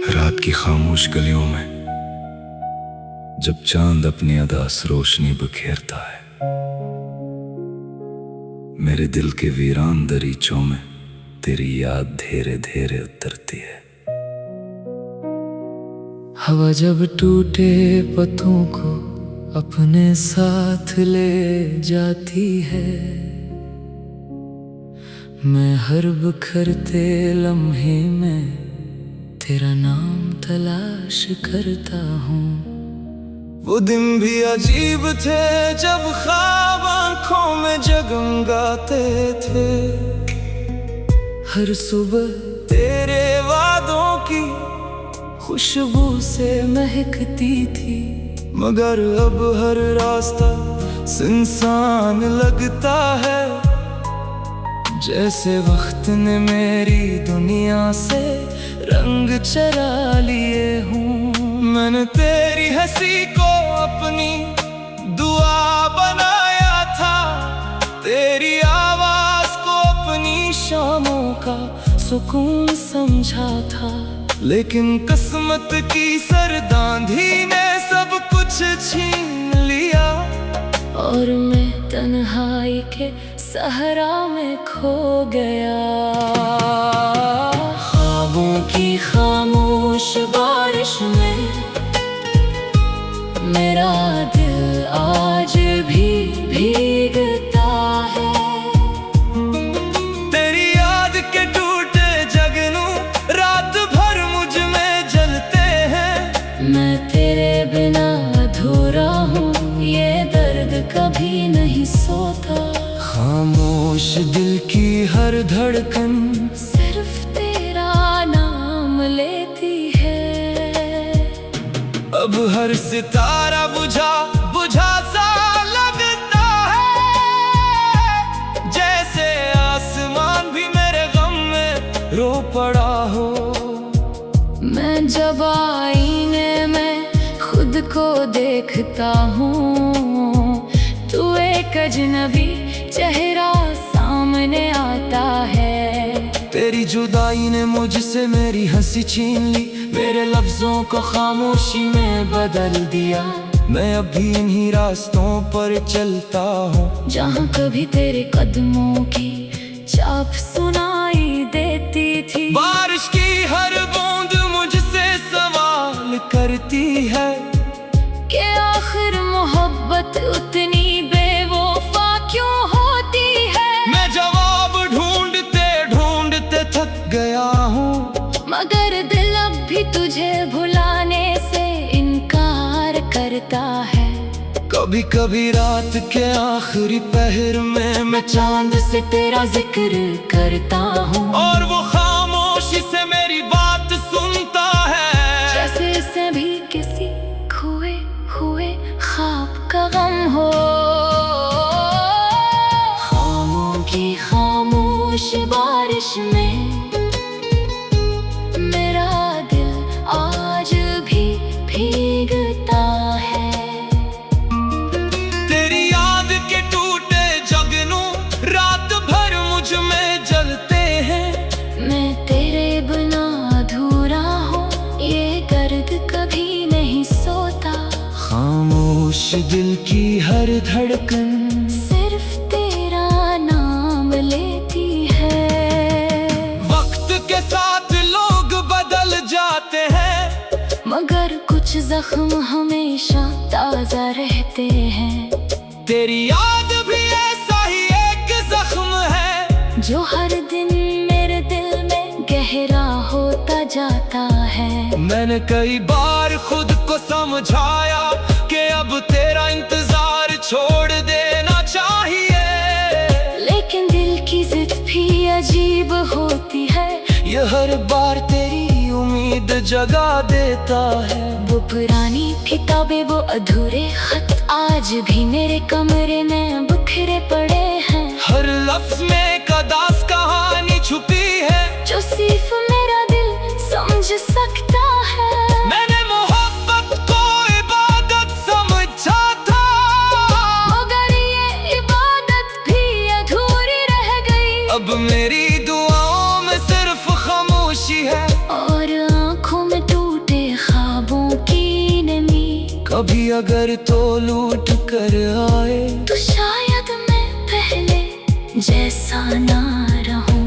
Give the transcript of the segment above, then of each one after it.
रात की खामोश गलियों में जब चांद अपनी अदास रोशनी बखेरता है, मेरे दिल के वीरान दरीचों में तेरी याद धीरे धीरे उतरती है। हवा जब टूटे पत्तों को अपने साथ ले जाती है, मैं हर बिखरते लम्हे में तेरा नाम तलाश करता हूँ। वो दिन भी अजीब थे जब ख्वाब आँखों में जगमगाते थे। हर सुबह तेरे वादों की खुशबू से महकती थी, मगर अब हर रास्ता सुनसान लगता है। जैसे वक्त ने मेरी दुनिया से रंग चरा लिए हूँ। मैंने तेरी हंसी को अपनी दुआ बनाया था, तेरी आवाज को अपनी शामों का सुकून समझा था। लेकिन किस्मत की सरदांधी ने सब कुछ छीन लिया, और मैं तन्हाई के सहरा में खो गया। ख्वाबों की खामोश बारिश में मेरा दिल आज भी भीगता है। तेरी याद के टूटे जगनू रात भर मुझ में जलते हैं। मैं तेरे बिना अधूरा हूँ, ये दर्द कभी नहीं सोता। खामोश दिल की हर धड़कन सिर्फ तेरा नाम लेती है। अब हर सितारा बुझा बुझा सा लगता है, जैसे आसमान भी मेरे गम में रो पड़ा हो। मैं जब आईने में खुद को देखता हूँ, तू एक अजनबी चेहरा सामने आता है। तेरी जुदाई ने मुझसे मेरी हंसी छीन ली, मेरे लफ्जों को खामोशी में बदल दिया। मैं अभी इन्हीं रास्तों पर चलता हूँ, जहाँ कभी तेरे कदमों की चाप सुनाई देती थी। बारिश की हर बूंद मुझसे सवाल करती है कि आखिर मोहब्बत उतनी बेवफा क्यों होती है। मैं जवाब ढूंढते ढूंढते थक गया हूँ, मगर दिल अब भी तुझे भुलाने से इनकार करता है। कभी कभी रात के आखिरी पहर में मैं चांद से तेरा जिक्र करता हूँ, और वो खामोशी से मेरी बात सुनता है। जैसे इसे भी किसी खोए हुए ख्वाब का गम हो। खामों की खामोश बारिश में मेरा दिल आज भी भीगता है। तेरी याद के टूटे जगनू रात भर मुझ में जलते हैं। मैं तेरे बिना अधूरा हूँ, ये दर्द कभी नहीं सोता। खामोश दिल की हर धड़कन सिर्फ तेरा नाम लेती है। वक्त के साथ लोग बदल जाते हैं, मगर कुछ जख्म हमेशा ताजा रहते हैं। तेरी याद भी ऐसा ही एक जख्म है, जो हर दिन मेरे दिल में गहरा होता जाता है। मैंने कई बार खुद को समझाया कि अब तेरा इंतजार छोड़ देना चाहिए, लेकिन दिल की जिद भी अजीब होती है। ये हर बार तेरी उम्मीद जगा देता है। वो पुरानी किताबें, वो अधूरे खत आज भी मेरे कमरे में बिखरे पड़े हैं। हर लफ्ज में एक अदास कहानी छुपी है, जो सिर्फ मेरा दिल समझ सकता है। मैंने मोहब्बत को इबादत समझा था, मगर ये इबादत भी अधूरी रह गई। अब मेरी दुआओं में सिर्फ खामोशी है और आंखों में टूटे ख्वाबों की नमी। कभी अगर तो लूट कर आए तो शायद मैं पहले जैसा ना रहूं,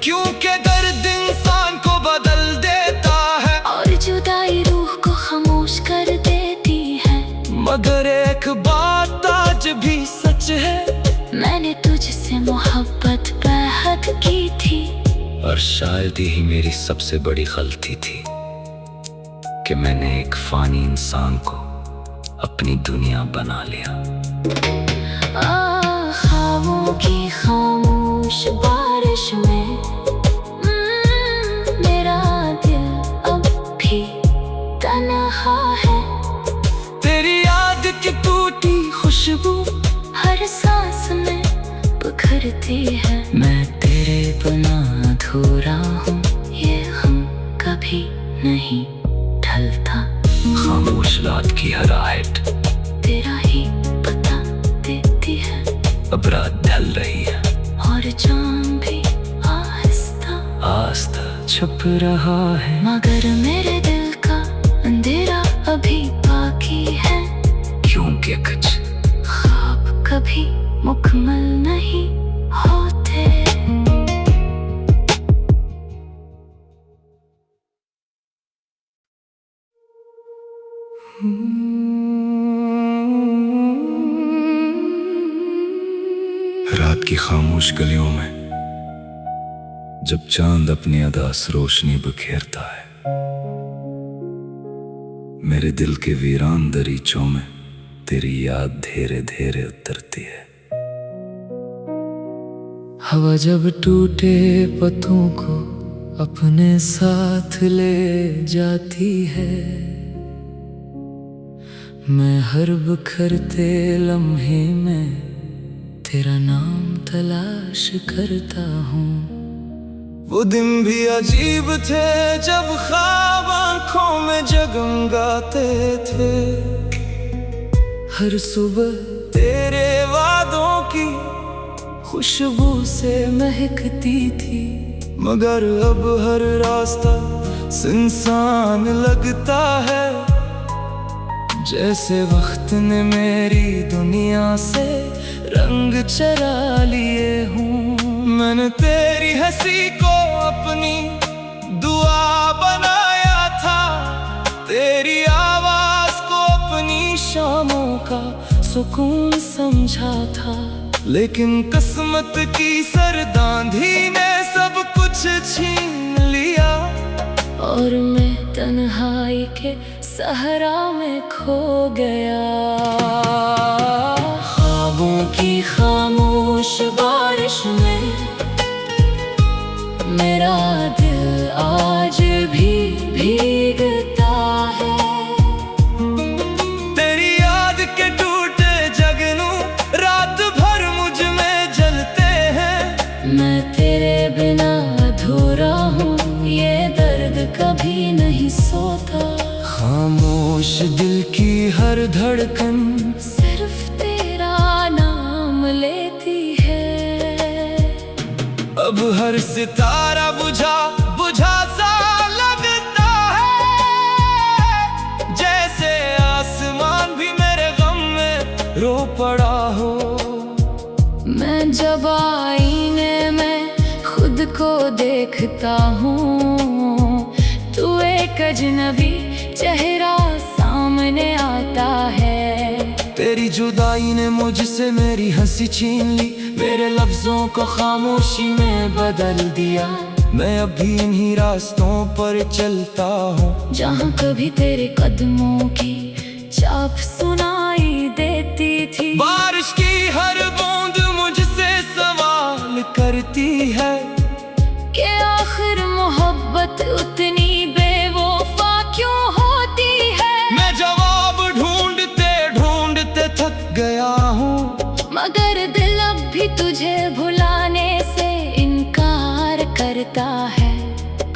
क्योंकि दर्द इंसान को बदल देता है और जुदाई रूह को खामोश कर देती है। मगर एक बात आज भी सच है, मैंने तुझसे मोहब्बत बेहद की थी। और शायद यही मेरी सबसे बड़ी गलती थी कि मैंने एक फानी इंसान को अपनी दुनिया बना लिया। ख्वाबों की खामोश बारिश में मेरा दिल अब भी तन्हा है। तेरी याद की टूटी खुशबू हर सांस में बिखरती है। मैं तेरे बिना अधूरा हूँ, ये हम कभी नहीं ढलता। खामोश रात की हर आहट तेरा ही पता देती है। अब रात ढल रही है और चांद भी आहिस्ता आस्था छुप रहा है, मगर मेरे दिल का अंधेरा अभी बाकी है। क्योंकि कुछ ख्वाब कभी मुकम्मल नहीं होते। रात की खामोश गलियों में जब चांद अपनी अदास रोशनी बिखेरता है, मेरे दिल के वीरान दरीचों में तेरी याद धीरे धीरे उतरती है। हवा जब टूटे पत्तों को अपने साथ ले जाती है, मैं हर बिखरते लम्हे में तेरा नाम तलाश करता हूँ। वो दिन भी अजीब थे जब ख्वाब आँखों में जगमगाते थे। हर सुबह तेरे वादों की खुशबू से महकती थी, मगर अब हर रास्ता सुनसान लगता है। जैसे वक्त ने मेरी दुनिया से रंग चरा लिए हूँ। मैंने तेरी हंसी को अपनी दुआ बनाया था, तेरी आवाज को अपनी शामों का सुकून समझा था। लेकिन किस्मत की सरदांधी ने सब कुछ छीन लिया और मैं तन्हाई के सहरा में खो गया। ख्वाबों की खामोश बारिश में मेरा दिल आज भी भीगता है। तेरी याद के टूटे जगनू रात भर मुझ में जलते हैं। मैं तेरे बिना अधूरा हूँ, ये दर्द कभी नहीं सोता। खामोश दिल की हर धड़कन सिर्फ तेरा नाम लेती है। अब हर सितारा बुझा बुझा सा लगता है, जैसे आसमान भी मेरे गम में रो पड़ा हो। मैं जब आईने में खुद को देखता हूँ, तू एक अजनबी चेहरा सामने आता है। तेरी जुदाई ने मुझसे मेरी हंसी छीन ली, मेरे लफ्जों को खामोशी में बदल दिया। मैं अभी इन्हीं रास्तों पर चलता हूँ जहाँ कभी तेरे कदमों की चाप सुनाई देती थी। बारिश की हर बूंद मुझसे सवाल करती है कि आखिर मोहब्बत उतनी बेवफा क्यों होती है। मैं जवाब ढूंढते ढूंढते थक गया हूँ, मगर दिल अब भी तुझे भुलाने से इनकार करता है।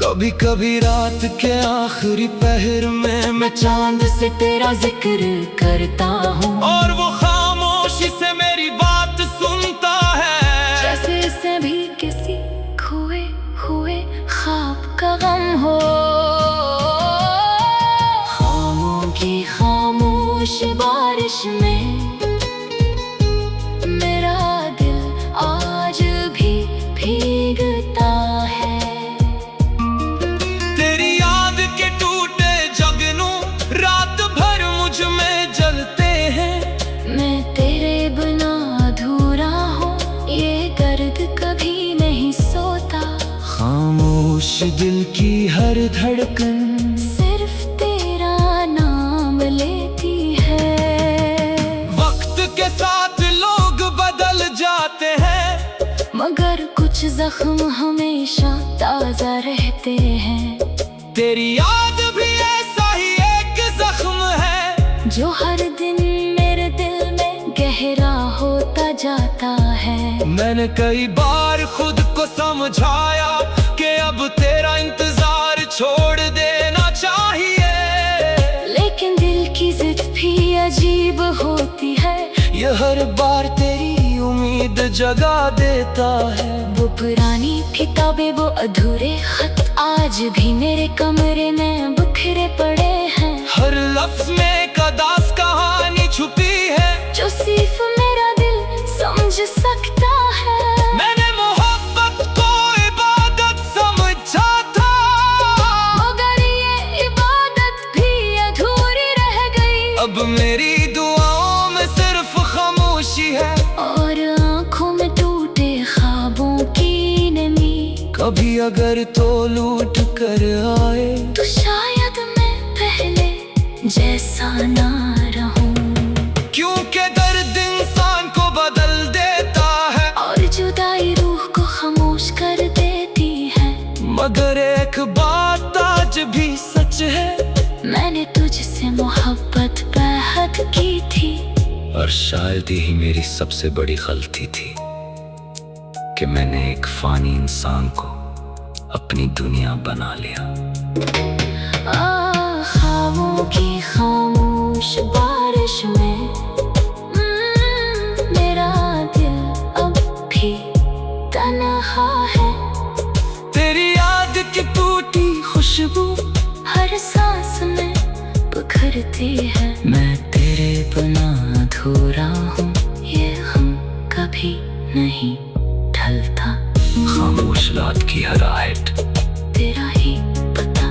कभी कभी रात के आखिरी पहर में मैं चांद से तेरा जिक्र करता हूँ, और वो खामोशी से मेरी बात सुनता है। जैसे इसे भी किसी दिल की हर धड़कन सिर्फ तेरा नाम लेती है। वक्त के साथ लोग बदल जाते हैं, मगर कुछ जख्म हमेशा ताजा रहते हैं। तेरी याद भी ऐसा ही एक जख्म है, जो हर दिन मेरे दिल में गहरा होता जाता है। मैंने कई बार खुद को समझाया कि अब तेरा इंतजार छोड़ देना चाहिए, लेकिन दिल की जिद भी अजीब होती है। ये हर बार तेरी उम्मीद जगा देता है। वो पुरानी किताबें, वो अधूरे खत आज भी मेरे कमरे में बिखरे पड़े हैं। हर लफ्ज में एक अदास कहानी छुपी है, जो सिर्फ मेरा दिल समझ सकता है। मैंने मोहब्बत को इबादत समझा था, मगर ये इबादत भी अधूरी रह गई। अब मेरी दुआओं में सिर्फ खामोशी है, और आँखों में टूटे ख्वाबों की नमी। कभी अगर तो लूट कर आए, तो शायद मैं पहले जैसा ना रहूं। क्योंकि दर्द इंसान को बदल देता है, और जुदाई रूह को खामोश कर देती है। मगर एक बात आज भी सच है, मैंने तुझसे मोहब्बत बेहद की थी। और शायद यही मेरी सबसे बड़ी गलती थी कि मैंने एक फानी इंसान को अपनी दुनिया बना लिया। ख्वाबों की खामोश बारिश में मेरा दिल अब भी तन्हा है। तेरी याद की टूटी खुशबू हर सांस में बिखरती है। मैं तेरे बिना अधूरा हूँ, ये हम कभी नहीं ढलता। खामोश रात की हर आहट तेरा ही पता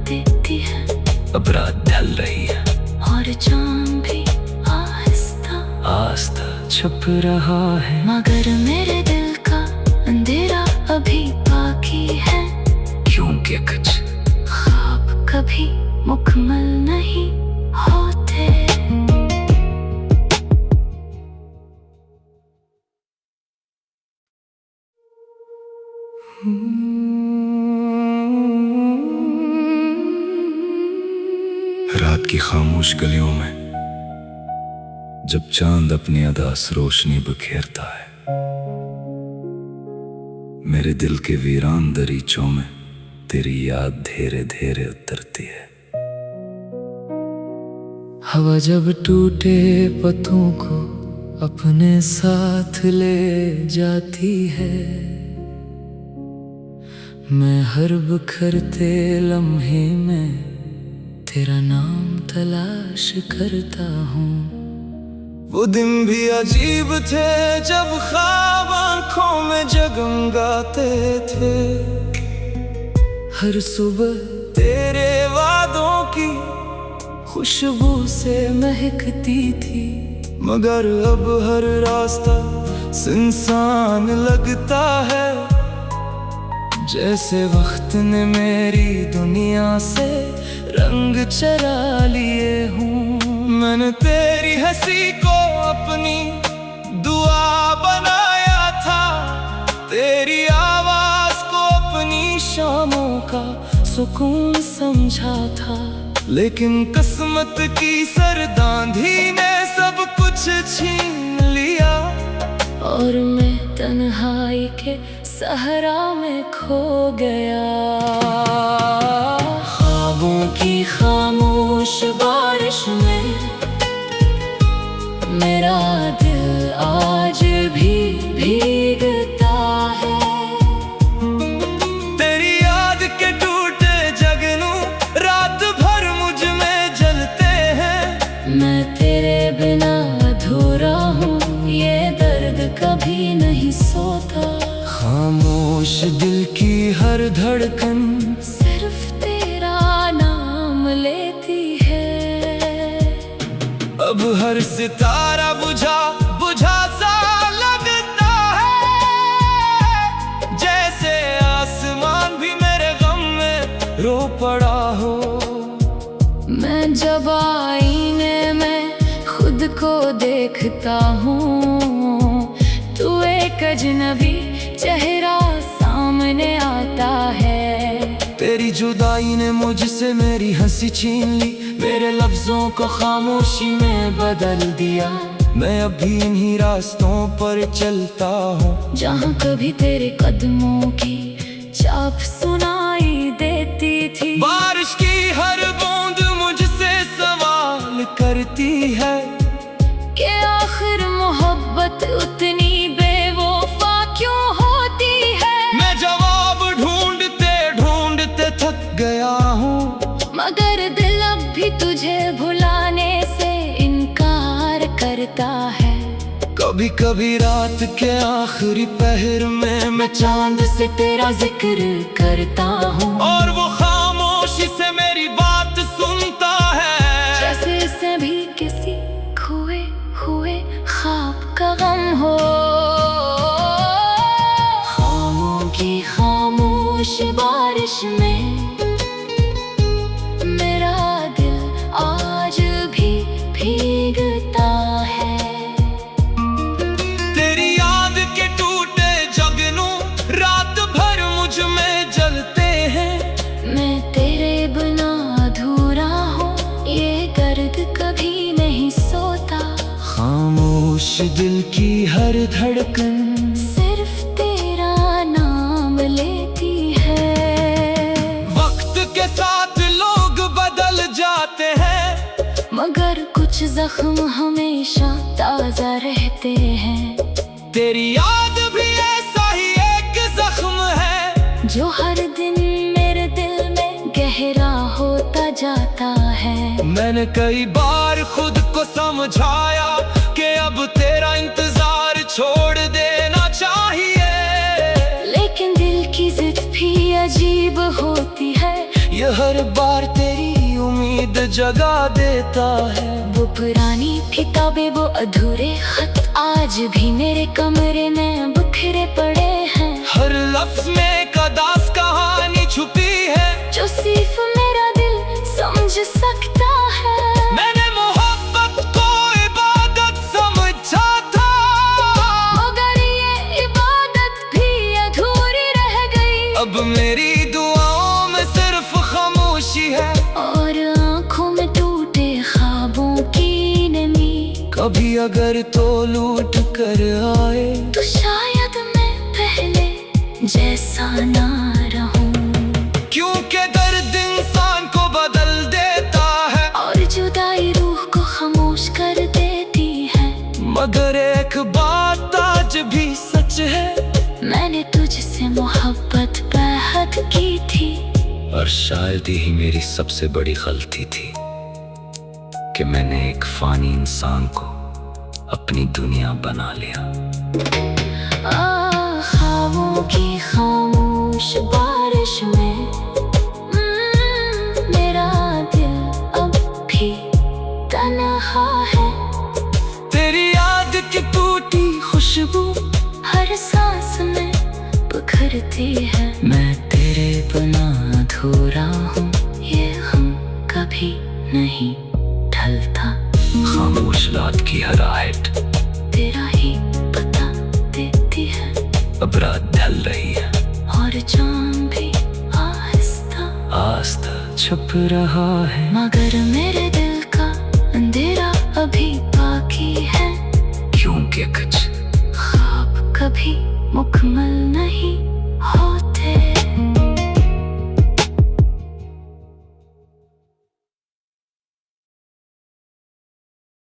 देती है। अब रात ढल रही है, और चांद भी आहिस्ता आस्था छुप रहा है, मगर मेरे दिल का अंधेरा अभी बाकी है। क्योंकि कुछ ख्वाब कभी मुकम्मल नहीं होते। रात की खामोश गलियों में जब चांद अपनी अदास रोशनी बिखेरता है, मेरे दिल के वीरान दरीचों में तेरी याद धीरे धीरे उतरती है। हवा जब टूटे पत्तों को अपने साथ ले जाती है, मैं हर बिखरते लम्हे में तेरा नाम तलाश करता हूँ। वो दिन भी अजीब थे जब ख्वाब आँखों में जगमगाते थे। हर सुबह तेरे वादों की खुशबू से महकती थी, मगर अब हर रास्ता सुनसान लगता है। जैसे वक्त ने मेरी दुनिया से रंग चरा लिए हूँ। मैंने तेरी हंसी को अपनी दुआ बनाया था, तेरी आवाज को अपनी शामों का सुकून समझा था। लेकिन किस्मत की सरदांधी ने सब कुछ छीन लिया, और मैं तन्हाई के सहरा में खो गया। ख्वाबों की खामोश बारिश में मेरा दिल आज भी भीगता है। तेरी याद के टूटे जगनू रात भर मुझ में जलते हैं। मैं तेरे बिना अधूरा हूँ, ये दर्द कभी नहीं सोता। खामोश दिल की हर धड़कन सिर्फ तेरा नाम लेती है। अब हर सितारा बुझा बुझा सा लगता है, जैसे आसमान भी मेरे गम एक अजनबी चेहरा सामने आता है। तेरी जुदाई ने मुझसे मेरी हंसी छीन ली, मेरे लफ्जों को खामोशी में बदल दिया। मैं अभी इन्हीं रास्तों पर चलता हूँ जहाँ कभी तेरे कदमों की चाप सुनाई देती थी। बारिश की हर बूंद मुझसे सवाल करती है कि आखिर मोहब्बत उतनी बेवफा क्यों होती है। मैं जवाब ढूंढते ढूंढते थक गया हूँ, मगर दिल अब भी तुझे भुलाने से इनकार करता है। कभी कभी रात के आखिरी पहर में मैं चांद से तेरा जिक्र करता हूँ, और वो खामोशी से मेरी बात सुनता है। जैसे इसे भी किसी खोए हुए ख्वाब का गम हो। खामों की खामोश बारिश में मेरा दिल आज भी भीगता है। तेरी याद के टूटे जगनू रात भर मुझ में जलते हैं। मैं तेरे बिना अधूरा हूँ, ये दर्द कभी नहीं सोता। खामोश दिल की हर धड़कन सिर्फ तेरा नाम लेती है। वक्त के साथ लोग बदल जाते हैं, मगर कुछ जख्म हमेशा ताजा रहते हैं। तेरी याद भी ऐसा ही एक जख्म है, जो हर दिन मेरे दिल में गहरा होता जाता है। मैंने कई बार खुद को समझाया कि अब तेरा इंतजार छोड़ देना चाहिए, लेकिन दिल की जिद भी अजीब होती है। ये हर बार तेरी उम्मीद जगा देता है। वो पुरानी किताबें, वो अधूरे खत आज भी मेरे कमरे में बिखरे पड़े हैं। हर लफ्ज में एक अदास कहानी छुपी है, जो सिर्फ मेरा दिल समझ सकता है। मैंने मोहब्बत को इबादत समझा था, मगर ये इबादत भी अधूरी रह गई। अब मेरी दुआओं में सिर्फ खामोशी है, और आँखों में टूटे ख्वाबों की नमी। कभी अगर तो लूट कर आए तो शायद मैं पहले जैसा ना रहूं। क्योंकि दर्द इंसान को बदल देता है, और जुदाई रूह को खामोश कर देती है। मगर एक बात आज भी सच है, मैंने तुझसे मोहब्बत बेहद की थी। और शायद यही मेरी सबसे बड़ी गलती थी कि मैंने एक फानी इंसान को अपनी दुनिया बना लिया। ख्वाबों की खामोश बारिश में मेरा दिल अब भी तन्हा है। तेरी याद की टूटी खुशबू हर सांस में बिखरती है। मैं तेरे बिना अधूरा हूँ, ये हम कभी नहीं ढलता। खामोश रात की हर आहट तेरा ही पता देती है। अब रात ढल रही है, और चांद भी आहिस्ता आस्था छुप रहा है, मगर मेरे दिल का अंधेरा अभी बाकी है। क्योंकि कुछ ख्वाब कभी मुकम्मल